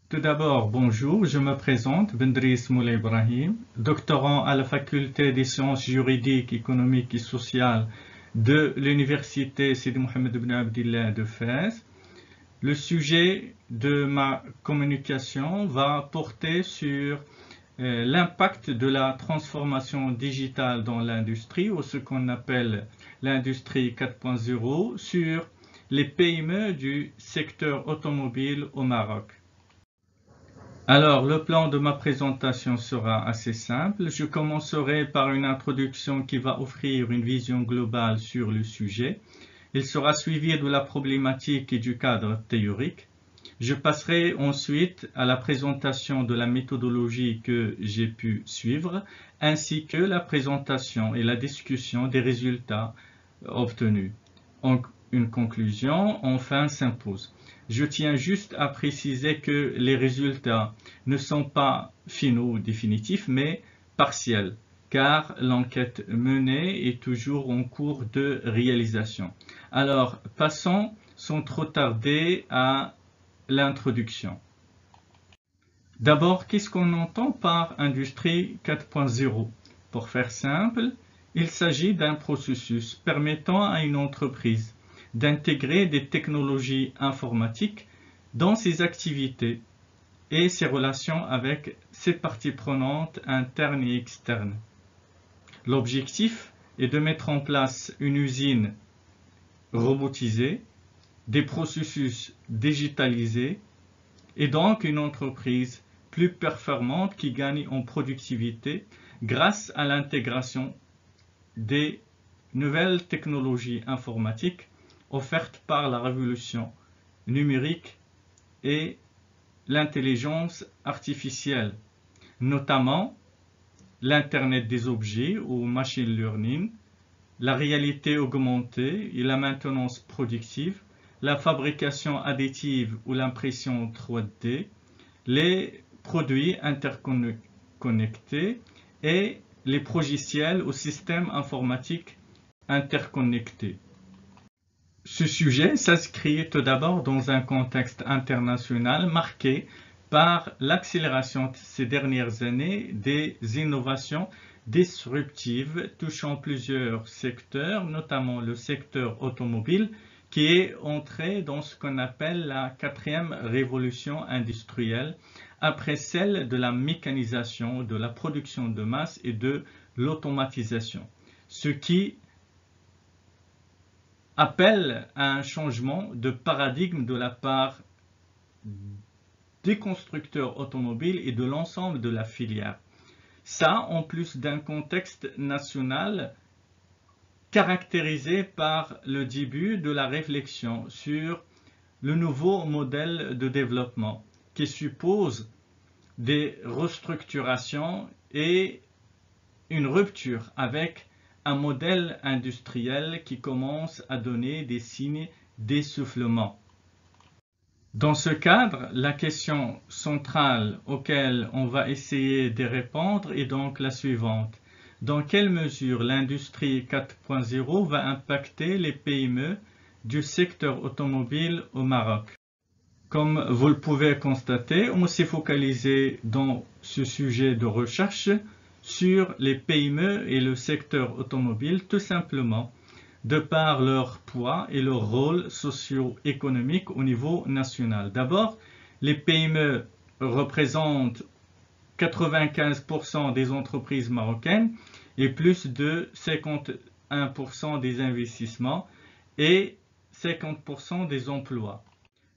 Tout d'abord, bonjour, je me présente, Bendris Moulay Ibrahim, doctorant à la faculté des sciences juridiques, économiques et sociales de l'université Sidi Mohamed ibn Abdillah de Fès. Le sujet de ma communication va porter sur l'impact de la transformation digitale dans l'industrie, ou ce qu'on appelle l'industrie 4.0, sur les PME du secteur automobile au Maroc. Alors, le plan de ma présentation sera assez simple. Je commencerai par une introduction qui va offrir une vision globale sur le sujet. Il sera suivi de la problématique et du cadre théorique. Je passerai ensuite à la présentation de la méthodologie que j'ai pu suivre, ainsi que la présentation et la discussion des résultats obtenus. Une conclusion, enfin, s'impose. Je tiens juste à préciser que les résultats ne sont pas finaux ou définitifs, mais partiels, car l'enquête menée est toujours en cours de réalisation. Alors, passons sans trop tarder à l'introduction. D'abord, qu'est-ce qu'on entend par industrie 4.0? Pour faire simple, il s'agit d'un processus permettant à une entreprise d'intégrer des technologies informatiques dans ses activités et ses relations avec ses parties prenantes internes et externes. L'objectif est de mettre en place une usine robotisée, des processus digitalisés et donc une entreprise plus performante qui gagne en productivité grâce à l'intégration des nouvelles technologies informatiques offertes par la révolution numérique et l'intelligence artificielle, notamment l'Internet des objets ou machine learning, la réalité augmentée et la maintenance productive, la fabrication additive ou l'impression 3D, les produits interconnectés et les logiciels ou systèmes informatiques interconnectés. Ce sujet s'inscrit tout d'abord dans un contexte international marqué par l'accélération ces dernières années des innovations disruptives touchant plusieurs secteurs, notamment le secteur automobile, qui est entré dans ce qu'on appelle la quatrième révolution industrielle, après celle de la mécanisation, de la production de masse et de l'automatisation, ce qui appelle à un changement de paradigme de la part des constructeurs automobiles et de l'ensemble de la filière. Ça, en plus d'un contexte national caractérisé par le début de la réflexion sur le nouveau modèle de développement qui suppose des restructurations et une rupture avec un modèle industriel qui commence à donner des signes d'essoufflement. Dans ce cadre, la question centrale auquel on va essayer de répondre est donc la suivante. Dans quelle mesure l'industrie 4.0 va impacter les PME du secteur automobile au Maroc? Comme vous le pouvez constater, on s'est focalisé dans ce sujet de recherche sur les PME et le secteur automobile tout simplement de par leur poids et leur rôle socio-économique au niveau national. D'abord, les PME représentent 95% des entreprises marocaines et plus de 51% des investissements et 50% des emplois.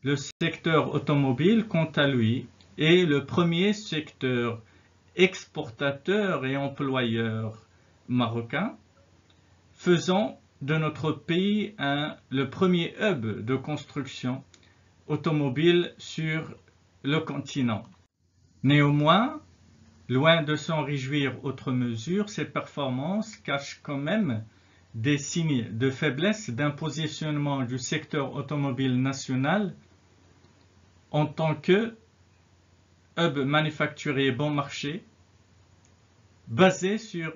Le secteur automobile, quant à lui, est le premier secteur exportateur et employeur marocain, faisant de notre pays le premier hub de construction automobile sur le continent. Néanmoins, loin de s'en réjouir outre mesure, ces performances cachent quand même des signes de faiblesse d'un positionnement du secteur automobile national en tant que hub manufacturier bon marché, basé sur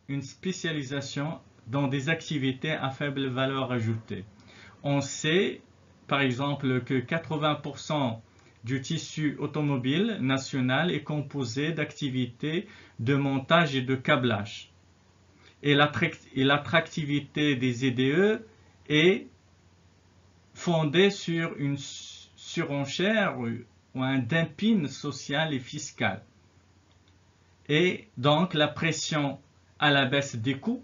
une spécialisation dans des activités à faible valeur ajoutée. On sait, par exemple, que 80% du tissu automobile national est composé d'activités de montage et de câblage. Et l'attractivité des EDE est fondée sur une surenchère ou un dumping social et fiscal. Et donc la pression à la baisse des coûts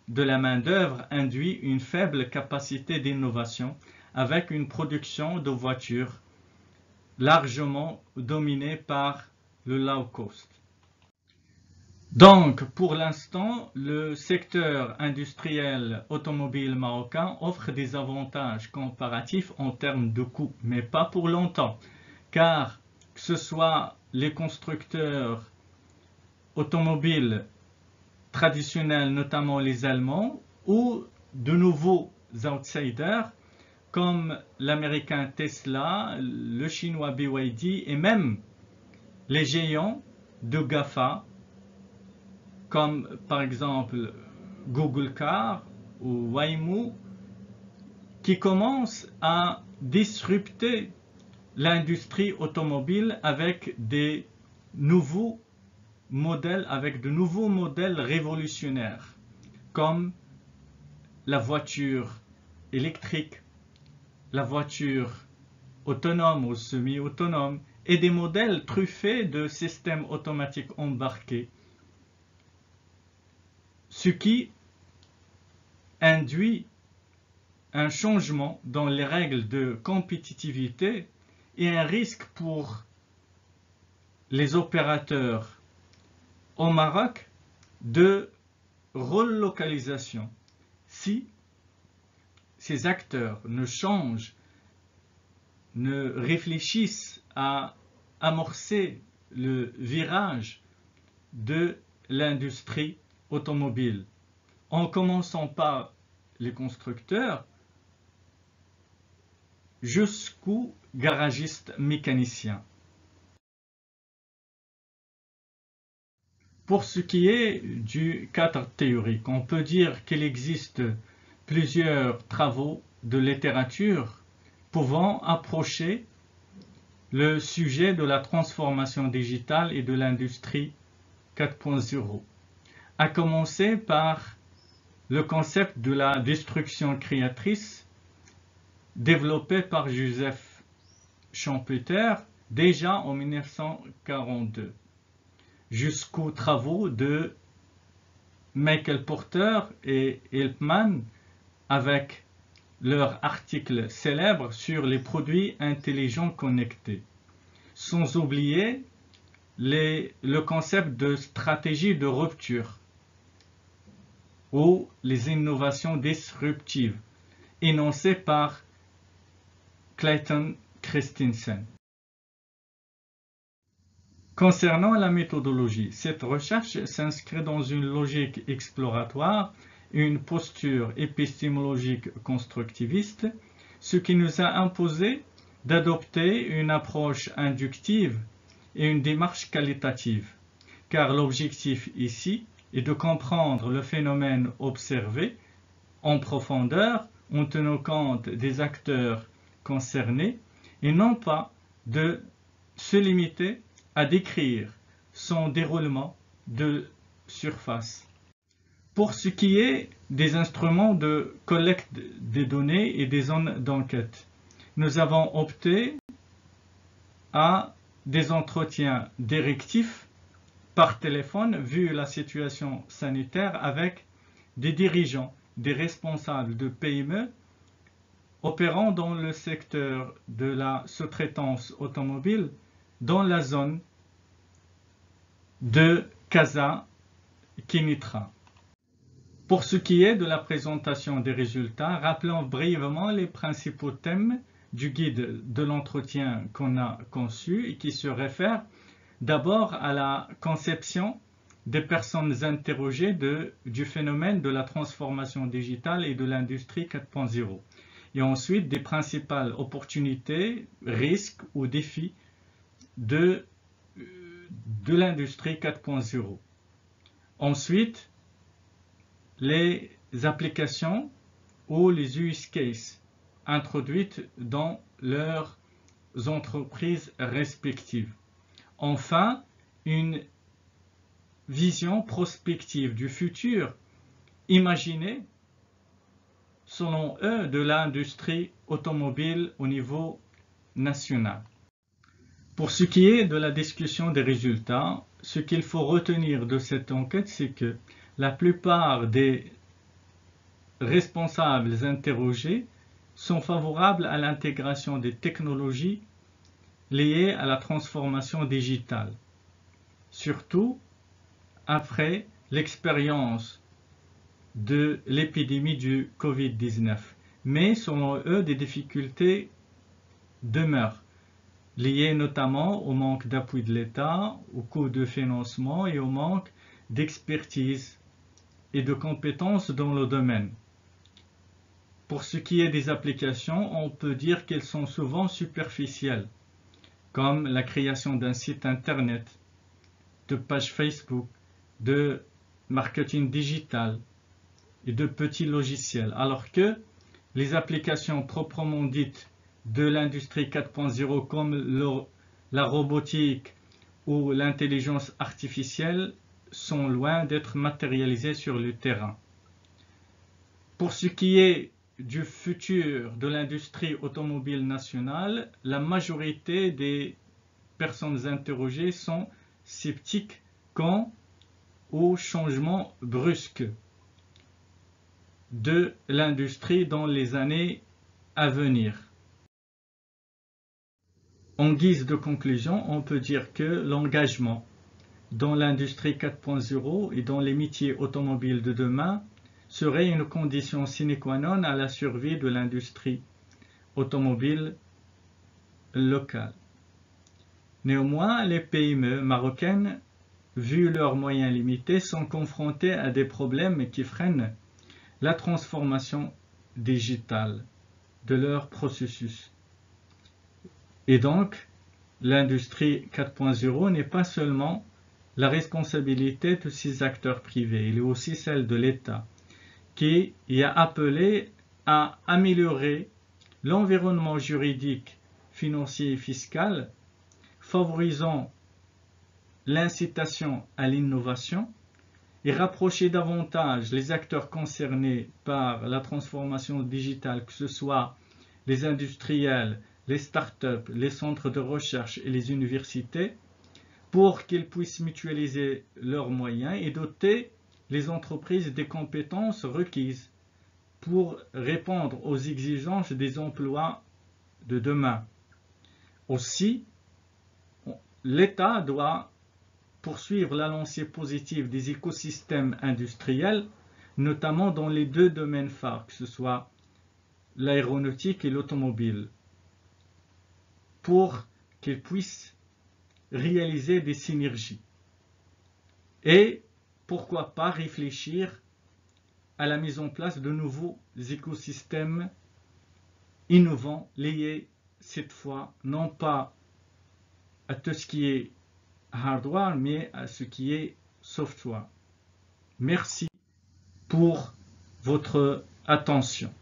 de la main-d'œuvre induit une faible capacité d'innovation avec une production de voitures largement dominée par le low cost. Donc, pour l'instant, le secteur industriel automobile marocain offre des avantages comparatifs en termes de coûts, mais pas pour longtemps, car que ce soit les constructeurs automobiles traditionnels, notamment les Allemands, ou de nouveaux outsiders comme l'américain Tesla, le chinois BYD et même les géants de GAFA comme par exemple Google Car ou Waymo qui commencent à disrupter l'industrie automobile avec de nouveaux modèles révolutionnaires comme la voiture électrique, la voiture autonome ou semi-autonome et des modèles truffés de systèmes automatiques embarqués, ce qui induit un changement dans les règles de compétitivité et un risque pour les opérateurs au Maroc de relocalisation. Si ces acteurs ne changent, ne réfléchissent à amorcer le virage de l'industrie automobile, en commençant par les constructeurs jusqu'aux garagistes mécaniciens. Pour ce qui est du cadre théorique, on peut dire qu'il existe plusieurs travaux de littérature pouvant approcher le sujet de la transformation digitale et de l'industrie 4.0, à commencer par le concept de la destruction créatrice développé par Joseph Schumpeter déjà en 1942, jusqu'aux travaux de Michael Porter et Helpman avec leur article célèbre sur les produits intelligents connectés, sans oublier le concept de stratégie de rupture ou les innovations disruptives énoncées par Clayton Christensen. Concernant la méthodologie, cette recherche s'inscrit dans une logique exploratoire et une posture épistémologique constructiviste, ce qui nous a imposé d'adopter une approche inductive et une démarche qualitative, car l'objectif ici est de comprendre le phénomène observé en profondeur en tenant compte des acteurs concernés et non pas de se limiter à décrire son déroulement de surface. Pour ce qui est des instruments de collecte des données et des zones d'enquête, nous avons opté à des entretiens directifs par téléphone vu la situation sanitaire avec des dirigeants, des responsables de PME opérant dans le secteur de la sous-traitance automobile dans la zone de Casa-Kenitra. Pour ce qui est de la présentation des résultats, rappelons brièvement les principaux thèmes du guide de l'entretien qu'on a conçu et qui se réfère d'abord à la conception des personnes interrogées du phénomène de la transformation digitale et de l'industrie 4.0 et ensuite des principales opportunités, risques ou défis de l'industrie 4.0. Ensuite, les applications ou les use cases introduites dans leur entreprises respectives. Enfin, une vision prospective du futur imaginée, selon eux, de l'industrie automobile au niveau national. Pour ce qui est de la discussion des résultats, ce qu'il faut retenir de cette enquête, c'est que la plupart des responsables interrogés sont favorables à l'intégration des technologies liées à la transformation digitale, surtout après l'expérience de l'épidémie du Covid-19. Mais selon eux, des difficultés demeurent, liées notamment au manque d'appui de l'État, au coût de financement et au manque d'expertise et de compétences dans le domaine. Pour ce qui est des applications, on peut dire qu'elles sont souvent superficielles, comme la création d'un site internet, de pages Facebook, de marketing digital et de petits logiciels, alors que les applications proprement dites de l'industrie 4.0 comme la robotique ou l'intelligence artificielle sont loin d'être matérialisées sur le terrain. Pour ce qui est du futur de l'industrie automobile nationale, la majorité des personnes interrogées sont sceptiques quant au changement brusque de l'industrie dans les années à venir. En guise de conclusion, on peut dire que l'engagement dans l'industrie 4.0 et dans les métiers automobiles de demain serait une condition sine qua non à la survie de l'industrie automobile locale. Néanmoins, les PME marocaines, vu leurs moyens limités, sont confrontées à des problèmes qui freinent la transformation digitale de leur processus. Et donc, l'industrie 4.0 n'est pas seulement la responsabilité de ces acteurs privés, il est aussi celle de l'État, qui y a appelé à améliorer l'environnement juridique, financier et fiscal, favorisant l'incitation à l'innovation et rapprocher davantage les acteurs concernés par la transformation digitale, que ce soit les industriels, les startups, les centres de recherche et les universités, pour qu'ils puissent mutualiser leurs moyens et doter les entreprises des compétences requises pour répondre aux exigences des emplois de demain. Aussi, l'État doit poursuivre la lancée positive des écosystèmes industriels, notamment dans les deux domaines phares, que ce soit l'aéronautique et l'automobile, pour qu'ils puissent réaliser des synergies. Et pourquoi pas réfléchir à la mise en place de nouveaux écosystèmes innovants liés cette fois non pas à tout ce qui est hardware mais à ce qui est software. Merci pour votre attention.